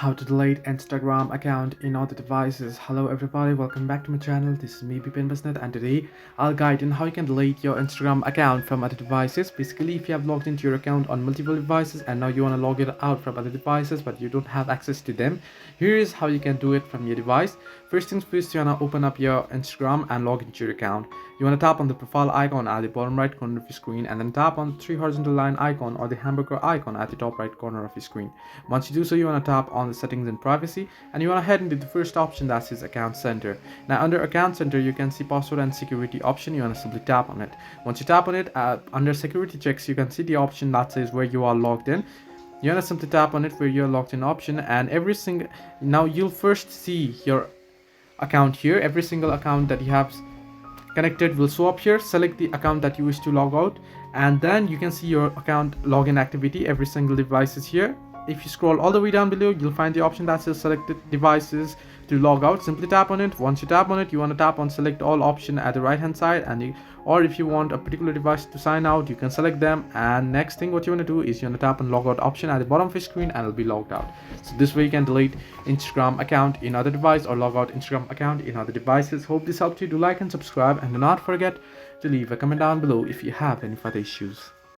How to delete Instagram account in other devices. Hello everybody, welcome back to my channel. This is me Bipin Basnet, and today I'll guide on how you can delete your Instagram account from other devices. Basically, if you have logged into your account on multiple devices and now you want to log it out from other devices but you don't have access to them, here is how you can do it from your device. First things first, you want to open up your Instagram and log into your account. You want to tap on the profile icon at the bottom right corner of your screen and then tap on the three horizontal line icon or the hamburger icon at the top right corner of your screen. Once you do so, you want to tap on the settings and privacy, and you want to head into the first option, that says account center. Now under account center you can see password and security option. You want to simply tap on it. Once you tap on it, under security checks you can see the option that says where you are logged in. You want to simply tap on it, where you're logged in option, and now you'll first see your account here. Every single account that you have connected will show up here. Select the account that you wish to log out, and then you can see your account login activity. Every single device is here. If you scroll all the way down below, you'll find the option that says selected devices to log out. Simply tap on it. Once you tap on it, you want to tap on select all option at the right hand side, or if you want a particular device to sign out, you can select them. And next thing what you want to do is you want to tap on log out option at the bottom of your screen and it'll be logged out. So this way you can delete Instagram account in other device or log out Instagram account in other devices. Hope this helped you. Do like and subscribe, and do not forget to leave a comment down below if you have any further issues.